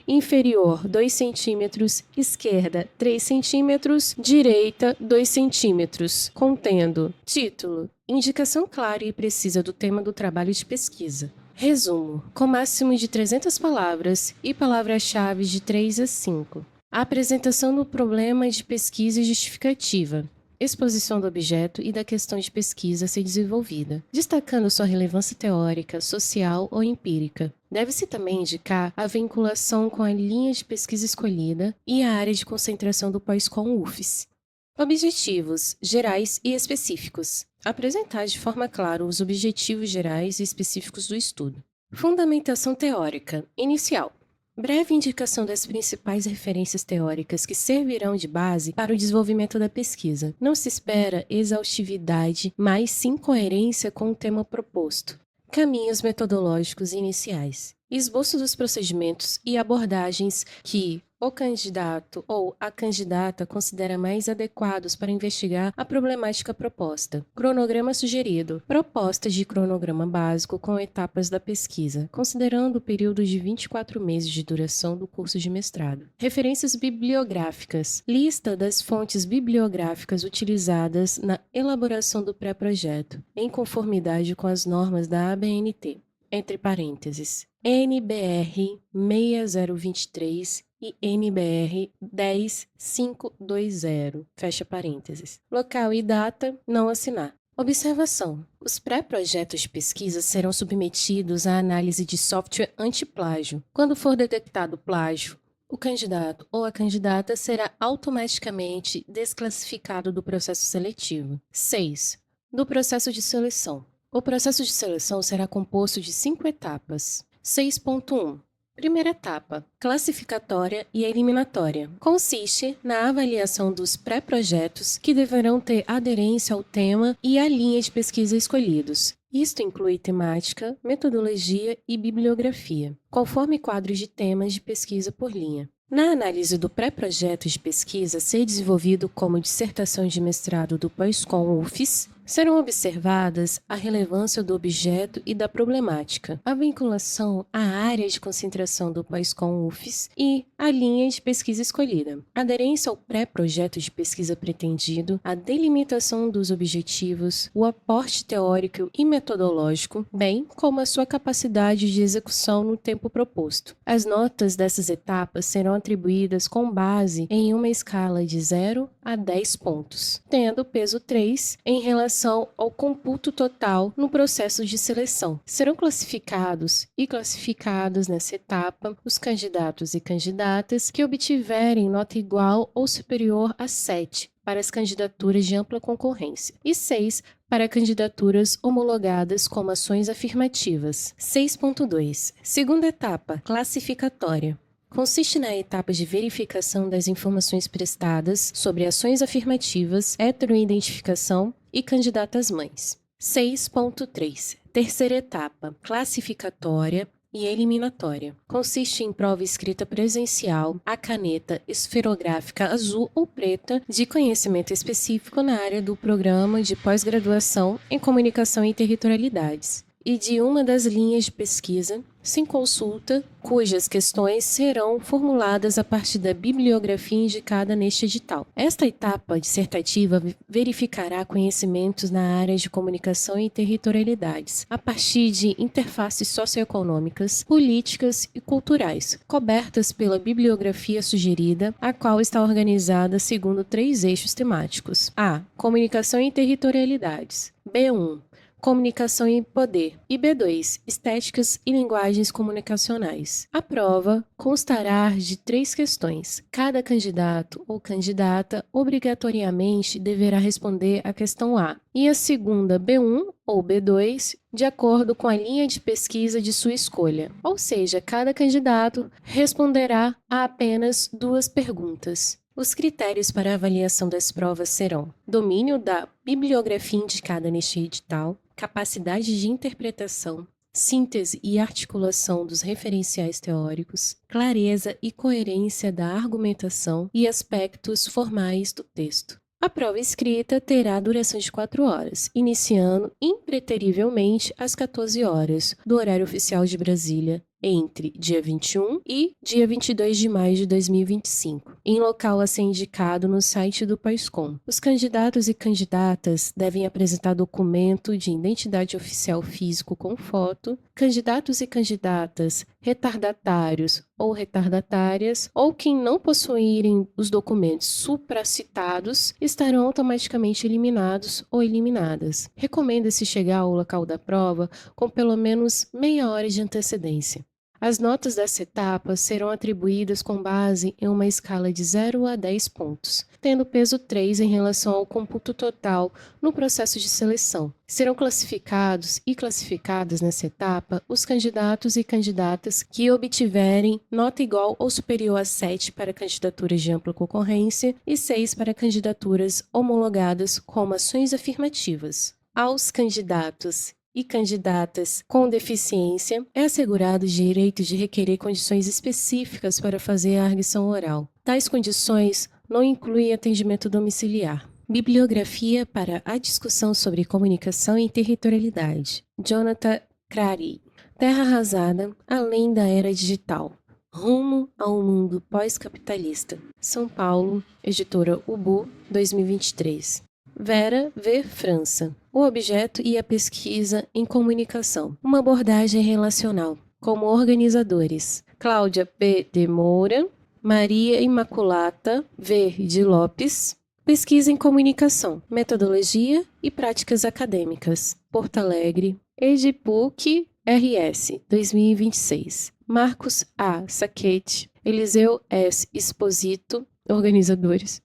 inferior 2 cm, esquerda 3 cm, direita 2 cm, contendo título, indicação clara e precisa do tema do trabalho de pesquisa. Resumo, com máximo de 300 palavras e palavras-chave de 3 a 5. A apresentação do problema de pesquisa e justificativa. Exposição do objeto e da questão de pesquisa a ser desenvolvida, destacando sua relevância teórica, social ou empírica. Deve-se também indicar a vinculação com a linha de pesquisa escolhida e a área de concentração do Pós-Com UFES. Objetivos gerais e específicos. Apresentar de forma clara os objetivos gerais e específicos do estudo. Fundamentação teórica. Inicial. Breve indicação das principais referências teóricas que servirão de base para o desenvolvimento da pesquisa. Não se espera exaustividade, mas sim coerência com o tema proposto. Caminhos metodológicos iniciais. Esboço dos procedimentos e abordagens que o candidato ou a candidata considera mais adequados para investigar a problemática proposta. Cronograma sugerido. Proposta de cronograma básico com etapas da pesquisa, considerando o período de 24 meses de duração do curso de mestrado. Referências bibliográficas. Lista das fontes bibliográficas utilizadas na elaboração do pré-projeto, em conformidade com as normas da ABNT. Entre parênteses, NBR 6023 e NBR 10520, fecha parênteses. Local e data, não assinar. Observação. Os pré-projetos de pesquisa serão submetidos à análise de software antiplágio. Quando for detectado plágio, o candidato ou a candidata será automaticamente desclassificado do processo seletivo. 6. Do processo de seleção. O processo de seleção será composto de 5 etapas. 6.1. Primeira etapa, classificatória e eliminatória. Consiste na avaliação dos pré-projetos que deverão ter aderência ao tema e à linha de pesquisa escolhidos. Isto inclui temática, metodologia e bibliografia, conforme quadros de temas de pesquisa por linha. Na análise do pré-projeto de pesquisa a ser desenvolvido como dissertação de mestrado do Pós-Com UFES, serão observadas a relevância do objeto e da problemática, a vinculação à área de concentração do Pós-Com UFES e a linha de pesquisa escolhida, aderência ao pré-projeto de pesquisa pretendido, a delimitação dos objetivos, o aporte teórico e metodológico, bem como a sua capacidade de execução no tempo proposto. As notas dessas etapas serão atribuídas com base em uma escala de 0 a 10 pontos, tendo peso 3 em relação ao computo total no processo de seleção. Serão classificados e classificadas nessa etapa os candidatos e candidatas que obtiverem nota igual ou superior a 7 para as candidaturas de ampla concorrência e 6 para candidaturas homologadas como ações afirmativas. 6.2. Segunda etapa, classificatória. Consiste na etapa de verificação das informações prestadas sobre ações afirmativas, heteroidentificação e candidatas mães. 6.3. Terceira etapa, classificatória e eliminatória. Consiste em prova escrita presencial, a caneta esferográfica azul ou preta de conhecimento específico na área do programa de pós-graduação em comunicação e territorialidades e de uma das linhas de pesquisa, sem consulta, cujas questões serão formuladas a partir da bibliografia indicada neste edital. Esta etapa dissertativa verificará conhecimentos na área de comunicação e territorialidades, a partir de interfaces socioeconômicas, políticas e culturais, cobertas pela bibliografia sugerida, a qual está organizada segundo 3 eixos temáticos. A. Comunicação e territorialidades. B1. Comunicação e poder. E B2. Estéticas e linguagens comunicacionais. A prova constará de 3 questões. Cada candidato ou candidata obrigatoriamente deverá responder a questão A e a segunda B1 ou B2 de acordo com a linha de pesquisa de sua escolha. Ou seja, cada candidato responderá a apenas 2 perguntas. Os critérios para a avaliação das provas serão domínio da bibliografia indicada neste edital, capacidade de interpretação, síntese e articulação dos referenciais teóricos, clareza e coerência da argumentação e aspectos formais do texto. A prova escrita terá duração de 4 horas, iniciando impreterivelmente às 14 horas do horário oficial de Brasília, entre dia 21 e dia 22 de maio de 2025, em local a ser indicado no site do PAISCOM. Os candidatos e candidatas devem apresentar documento de identidade oficial físico com foto. Candidatos e candidatas retardatários ou retardatárias, ou quem não possuírem os documentos supracitados, estarão automaticamente eliminados ou eliminadas. Recomenda-se chegar ao local da prova com pelo menos meia hora de antecedência. As notas dessa etapa serão atribuídas com base em uma escala de 0 a 10 pontos, tendo peso 3 em relação ao cômputo total no processo de seleção. Serão classificados e classificadas nessa etapa os candidatos e candidatas que obtiverem nota igual ou superior a 7 para candidaturas de ampla concorrência e 6 para candidaturas homologadas como ações afirmativas. Aos candidatos e candidatas com deficiência, é assegurado o direito de requerer condições específicas para fazer a arguição oral. Tais condições não incluem atendimento domiciliar. Bibliografia para a discussão sobre comunicação e territorialidade. Jonathan Crary. Terra arrasada, além da era digital. Rumo a um mundo pós-capitalista. São Paulo, editora Ubu, 2023. Vera V. França. O objeto e a pesquisa em comunicação. Uma abordagem relacional. Como organizadores. Cláudia P. de Moura. Maria Imaculata V. de Lopes. Pesquisa em comunicação. Metodologia e práticas acadêmicas. Porto Alegre. Edipuc RS, 2026. Marcos A. Sacchetti. Eliseu S. Exposito. Organizadores.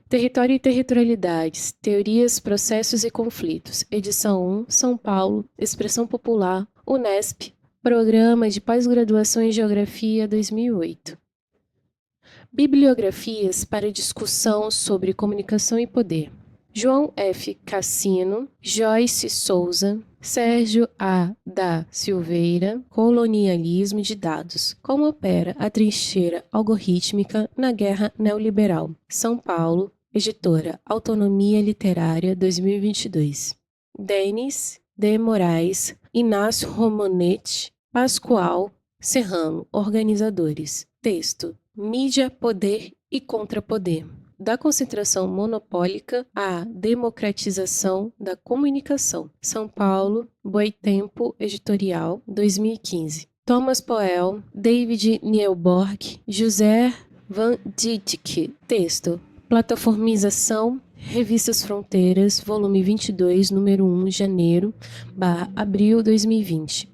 Território e Territorialidades, Teorias, Processos e Conflitos, edição 1, São Paulo, Expressão Popular, Unesp, Programa de Pós-Graduação em Geografia 2008. Bibliografias para discussão sobre comunicação e poder. João F. Cassino, Joyce Souza, Sérgio A. da Silveira, Colonialismo de Dados. Como opera a trincheira algorítmica na Guerra Neoliberal. São Paulo, editora Autonomia Literária 2022. Denis de Moraes, Inácio Romanetti, Pascoal Serrano, organizadores. Texto: Mídia, Poder e Contrapoder. Da concentração monopólica à democratização da comunicação. São Paulo, Boitempo Editorial, 2015. Thomas Poel, David Nielborg, José Van Dijk. Texto: Plataformização, Revistas Fronteiras, volume 22, número 1, janeiro/abril 2020.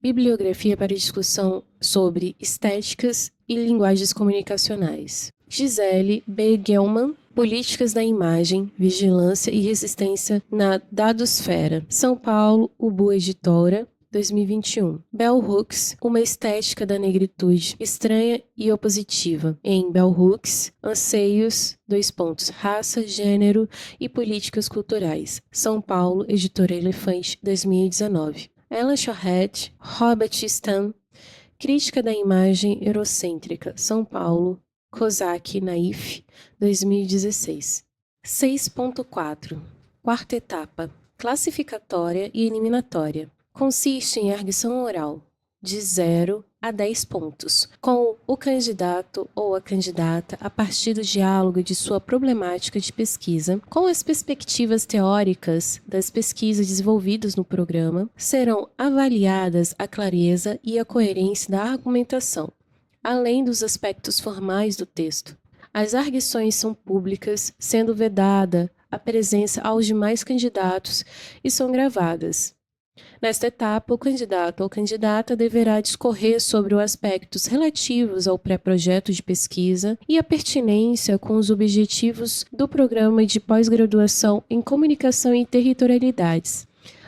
Bibliografia para discussão sobre estéticas e linguagens comunicacionais. Gisele B. Gelman, Políticas da Imagem, Vigilância e Resistência na Dadosfera. São Paulo, Ubu Editora, 2021. Bell Hooks, uma estética da negritude estranha e opositiva. Em Bell Hooks, anseios, raça, gênero e políticas culturais. São Paulo, Editora Elefante, 2019. Ellen Shorehead, Robert Stan, Crítica da Imagem Eurocêntrica, São Paulo, Kozak Naif, 2016. 6.4. Quarta etapa. Classificatória e eliminatória. Consiste em arguição oral, de 0 a 10 pontos, com o candidato ou a candidata a partir do diálogo de sua problemática de pesquisa, com as perspectivas teóricas das pesquisas desenvolvidas no programa, serão avaliadas a clareza e a coerência da argumentação, além dos aspectos formais do texto. As arguições são públicas, sendo vedada a presença aos demais candidatos e são gravadas. Nesta etapa, o candidato ou candidata deverá discorrer sobre os aspectos relativos ao pré-projeto de pesquisa e a pertinência com os objetivos do programa de pós-graduação em comunicação e territorialidades.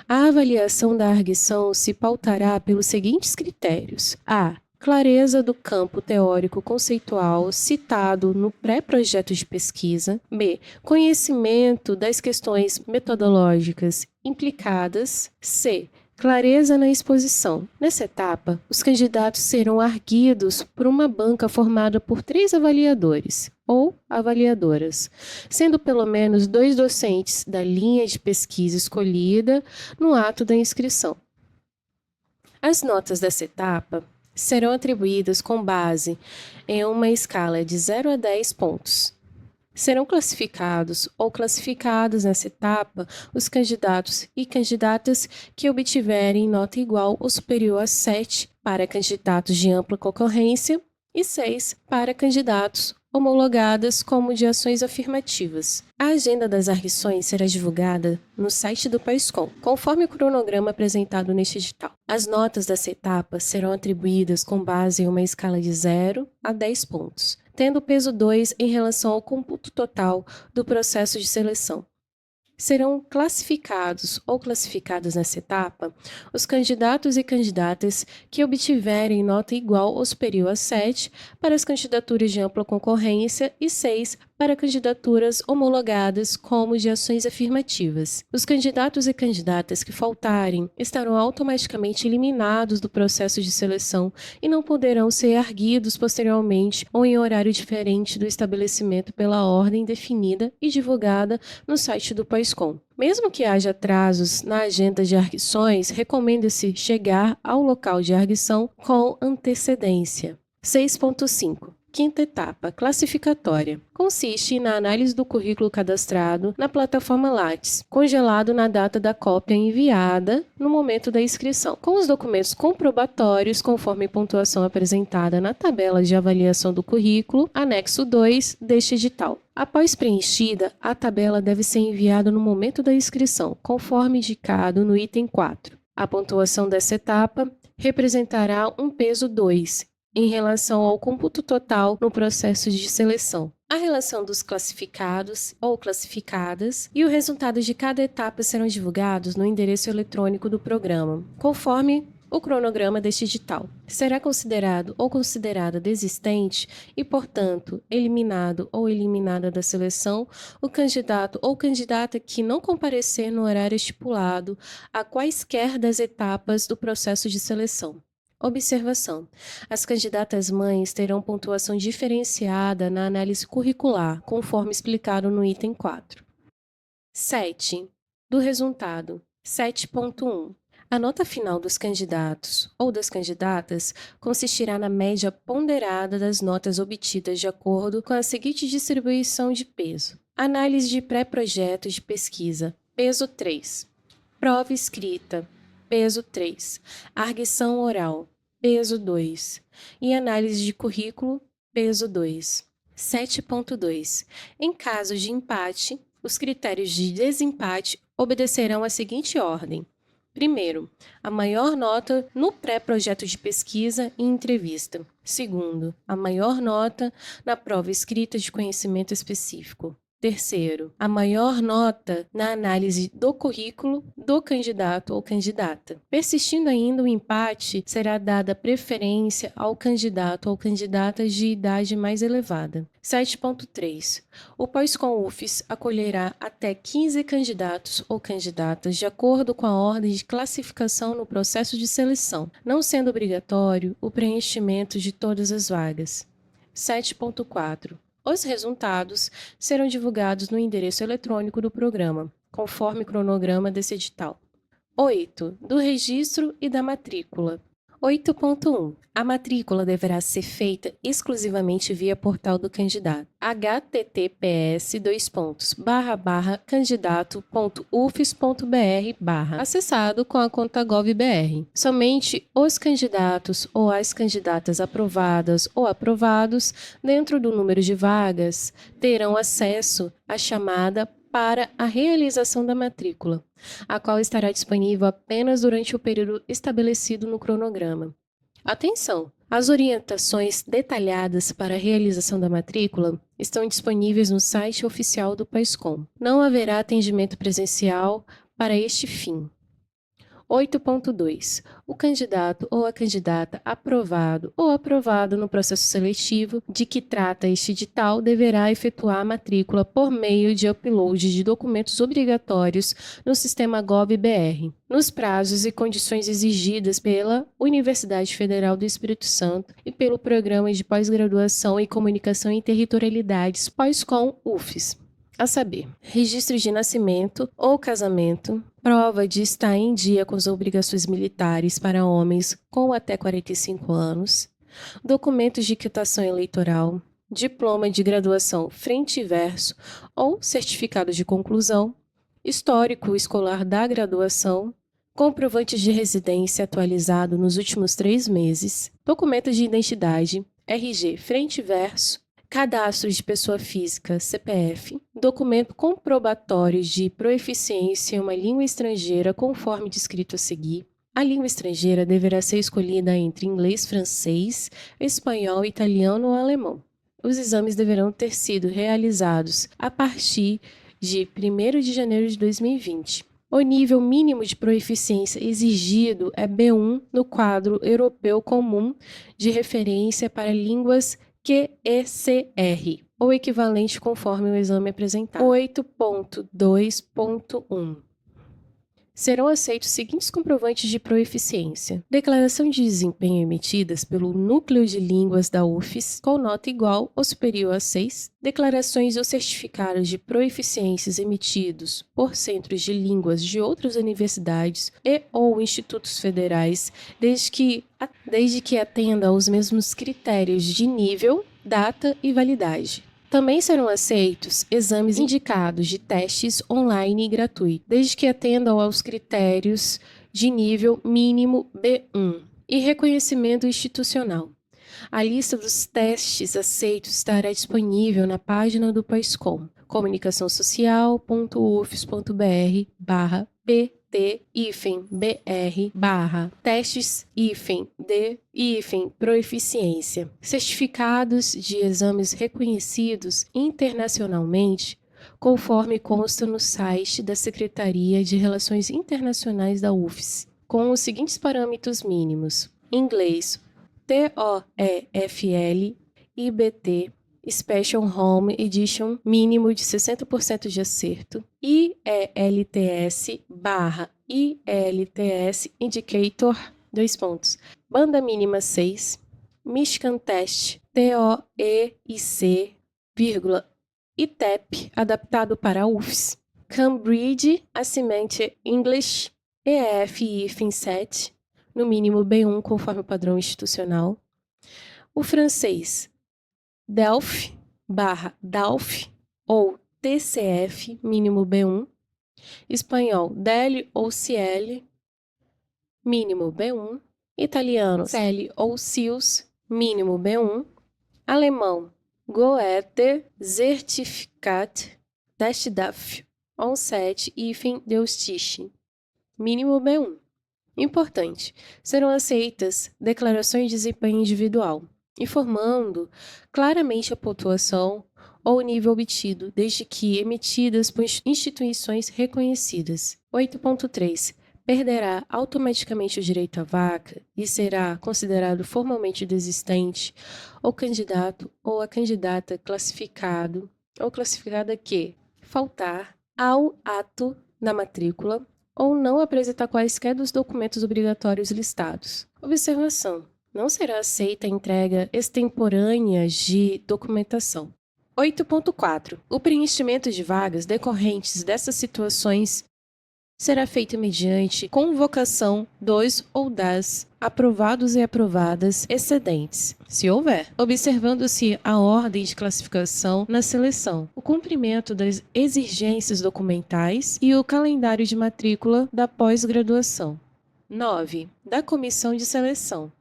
A avaliação da arguição se pautará pelos seguintes critérios: a. Clareza do campo teórico conceitual citado no pré-projeto de pesquisa. B. Conhecimento das questões metodológicas implicadas. C. Clareza na exposição. Nessa etapa, os candidatos serão arguidos por uma banca formada por 3 avaliadores ou avaliadoras, sendo pelo menos 2 docentes da linha de pesquisa escolhida no ato da inscrição. As notas dessa etapa serão atribuídas com base em uma escala de 0 a 10 pontos. Serão classificados ou classificadas nessa etapa os candidatos e candidatas que obtiverem nota igual ou superior a 7 para candidatos de ampla concorrência e 6 para candidatos homologadas como de ações afirmativas. A agenda das arguições será divulgada no site do PAISCOM, conforme o cronograma apresentado neste edital. As notas dessa etapa serão atribuídas com base em uma escala de 0 a 10 pontos, tendo peso 2 em relação ao cômputo total do processo de seleção. Serão classificados ou classificadas nessa etapa os candidatos e candidatas que obtiverem nota igual ou superior a 7 para as candidaturas de ampla concorrência e 6 para candidaturas homologadas como de ações afirmativas. Os candidatos e candidatas que faltarem estarão automaticamente eliminados do processo de seleção e não poderão ser arguidos posteriormente ou em horário diferente do estabelecimento pela ordem definida e divulgada no site do PAISCOM. Mesmo que haja atrasos na agenda de arguições, recomenda-se chegar ao local de arguição com antecedência. 6.5. Quinta etapa, classificatória. Consiste na análise do currículo cadastrado na plataforma Lattes, congelado na data da cópia enviada no momento da inscrição, com os documentos comprobatórios conforme pontuação apresentada na tabela de avaliação do currículo, anexo 2 deste edital. Após preenchida, a tabela deve ser enviada no momento da inscrição, conforme indicado no item 4. A pontuação dessa etapa representará um peso 2, em relação ao cômputo total no processo de seleção. A relação dos classificados ou classificadas e o resultado de cada etapa serão divulgados no endereço eletrônico do programa, conforme o cronograma deste edital. Será considerado ou considerada desistente e, portanto, eliminado ou eliminada da seleção o candidato ou candidata que não comparecer no horário estipulado a quaisquer das etapas do processo de seleção. Observação: as candidatas mães terão pontuação diferenciada na análise curricular, conforme explicado no item 4. 7. Do resultado. 7.1. A nota final dos candidatos ou das candidatas consistirá na média ponderada das notas obtidas de acordo com a seguinte distribuição de peso. Análise de pré-projeto de pesquisa. Peso 3. Prova escrita. Peso 3. Arguição oral. Peso 2. E análise de currículo. Peso 2. 7.2. Em caso de empate, os critérios de desempate obedecerão à seguinte ordem. Primeiro, a maior nota no pré-projeto de pesquisa e entrevista. Segundo, a maior nota na prova escrita de conhecimento específico. Terceiro, a maior nota na análise do currículo do candidato ou candidata. Persistindo ainda o empate, será dada preferência ao candidato ou candidata de idade mais elevada. 7.3. O pós-com-UFES acolherá até 15 candidatos ou candidatas de acordo com a ordem de classificação no processo de seleção, não sendo obrigatório o preenchimento de todas as vagas. 7.4. Os resultados serão divulgados no endereço eletrônico do programa, conforme cronograma desse edital. 8. Do registro e da matrícula. 8.1. A matrícula deverá ser feita exclusivamente via portal do candidato. https://candidato.ufes.br/ acessado com a conta GovBR. Somente os candidatos ou as candidatas aprovadas ou aprovados dentro do número de vagas terão acesso à chamada para a realização da matrícula, a qual estará disponível apenas durante o período estabelecido no cronograma. Atenção! As orientações detalhadas para a realização da matrícula estão disponíveis no site oficial do PAISCOM. Não haverá atendimento presencial para este fim. 8.2. O candidato ou a candidata aprovado ou aprovada no processo seletivo de que trata este edital deverá efetuar a matrícula por meio de upload de documentos obrigatórios no sistema GovBR, nos prazos e condições exigidas pela Universidade Federal do Espírito Santo e pelo Programa de Pós-Graduação em Comunicação e Territorialidades POSCOM-UFES. A saber, registro de nascimento ou casamento, prova de estar em dia com as obrigações militares para homens com até 45 anos, documentos de quitação eleitoral, diploma de graduação frente e verso ou certificado de conclusão, histórico escolar da graduação, comprovante de residência atualizado nos últimos 3 meses, documentos de identidade, RG frente e verso, cadastro de pessoa física, CPF, documento comprobatório de proeficiência em uma língua estrangeira conforme descrito a seguir. A língua estrangeira deverá ser escolhida entre inglês, francês, espanhol, italiano ou alemão. Os exames deverão ter sido realizados a partir de 1º de janeiro de 2020. O nível mínimo de proeficiência exigido é B1 no quadro europeu comum de referência para línguas QECR, ou equivalente conforme o exame apresentado. 8.2.1. Serão aceitos os seguintes comprovantes de proeficiência: declaração de desempenho emitidas pelo Núcleo de Línguas da UFES, com nota igual ou superior a 6, declarações ou certificados de proeficiências emitidos por centros de línguas de outras universidades e ou institutos federais, desde que atenda aos mesmos critérios de nível, data e validade. Também serão aceitos exames indicados de testes online e gratuitos, desde que atendam aos critérios de nível mínimo B1 e reconhecimento institucional. A lista dos testes aceitos estará disponível na página do PAISCOM, comunicação-social.ufes.br/pt-testes-de-proeficiência. Certificados de exames reconhecidos internacionalmente, conforme consta no site da Secretaria de Relações Internacionais da UFES, com os seguintes parâmetros mínimos: inglês, TOEFL, IBT, Special Home Edition, mínimo de 60% de acerto, IELTS/IELTS Indicator, banda mínima 6, Michigan Test, TOEIC, ITEP, adaptado para UFES, Cambridge Assessment English, EF/IFEN 7, no mínimo B1 conforme o padrão institucional, o francês, DELF/DALF ou TCF, mínimo B1, espanhol, DEL ou CL, mínimo B1, italiano, CEL ou SIUS, mínimo B1, alemão, Goethe Zertifikat das DAF, On7-Deustische, mínimo B1. Importante, serão aceitas declarações de desempenho individual, informando claramente a pontuação ou nível obtido, desde que emitidas por instituições reconhecidas. 8.3. Perderá automaticamente o direito à vaga e será considerado formalmente desistente o candidato ou a candidata classificado ou classificada que faltar ao ato da matrícula ou não apresentar quaisquer dos documentos obrigatórios listados. Observação: não será aceita a entrega extemporânea de documentação. 8.4. O preenchimento de vagas decorrentes dessas situações será feito mediante convocação dos ou das aprovados e aprovadas excedentes, se houver, observando-se a ordem de classificação na seleção, o cumprimento das exigências documentais e o calendário de matrícula da pós-graduação. 9. Da comissão de seleção.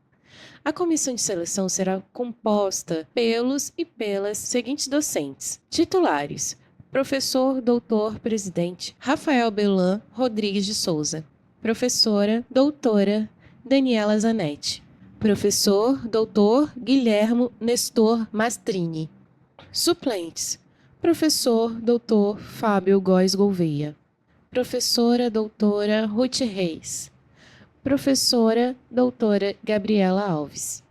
A comissão de seleção será composta pelos e pelas seguintes docentes: titulares: professor doutor presidente Rafael Belan Rodrigues de Souza, professora doutora Daniela Zanetti, professor doutor Guilhermo Nestor Mastrini, suplentes: professor doutor Fábio Góes Gouveia, professora doutora Ruth Reis, professora doutora Gabriela Alves.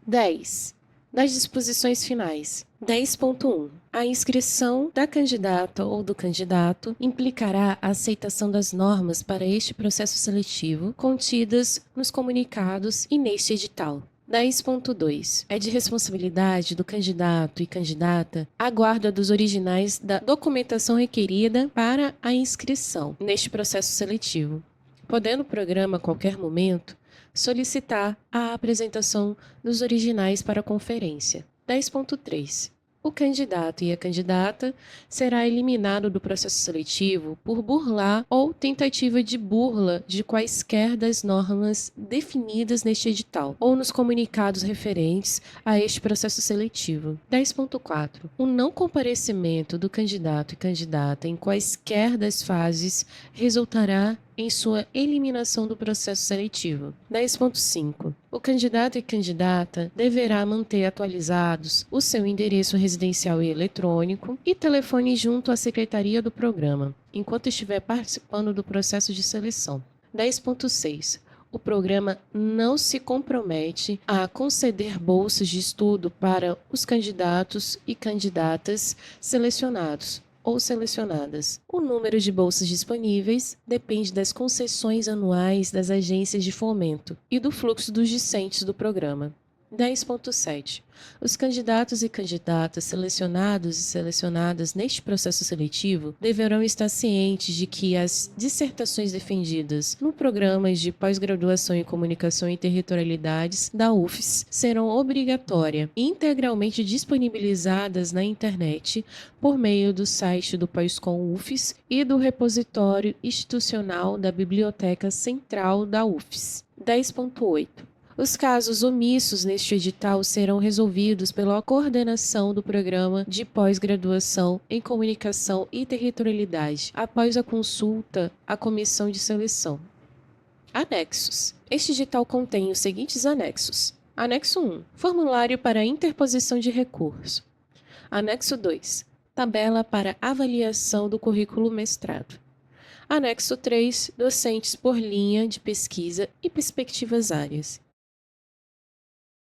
10. Das disposições finais. 10.1. A inscrição da candidata ou do candidato implicará a aceitação das normas para este processo seletivo contidas nos comunicados e neste edital. 10.2. É de responsabilidade do candidato e candidata a guarda dos originais da documentação requerida para a inscrição neste processo seletivo, podendo o programa, a qualquer momento, solicitar a apresentação dos originais para a conferência. 10.3. O candidato e a candidata será eliminado do processo seletivo por burlar ou tentativa de burla de quaisquer das normas definidas neste edital ou nos comunicados referentes a este processo seletivo. 10.4. O não comparecimento do candidato e candidata em quaisquer das fases resultará em sua eliminação do processo seletivo. 10.5. O candidato e candidata deverá manter atualizados o seu endereço residencial e eletrônico e telefone junto à secretaria do programa, enquanto estiver participando do processo de seleção. 10.6. O programa não se compromete a conceder bolsas de estudo para os candidatos e candidatas selecionados ou selecionadas. O número de bolsas disponíveis depende das concessões anuais das agências de fomento e do fluxo dos discentes do programa. 10.7. Os candidatos e candidatas selecionados e selecionadas neste processo seletivo deverão estar cientes de que as dissertações defendidas no programa de pós-graduação em Comunicação e Territorialidades da UFES serão obrigatórias e integralmente disponibilizadas na internet por meio do site do Pós-Com UFES e do repositório institucional da Biblioteca Central da UFES. 10.8. Os casos omissos neste edital serão resolvidos pela coordenação do Programa de Pós-Graduação em Comunicação e Territorialidade, após a consulta à Comissão de Seleção. Anexos. Este edital contém os seguintes anexos. Anexo 1. Formulário para interposição de recurso. Anexo 2. Tabela para avaliação do currículo mestrado. Anexo 3. Docentes por linha de pesquisa e perspectivas áreas.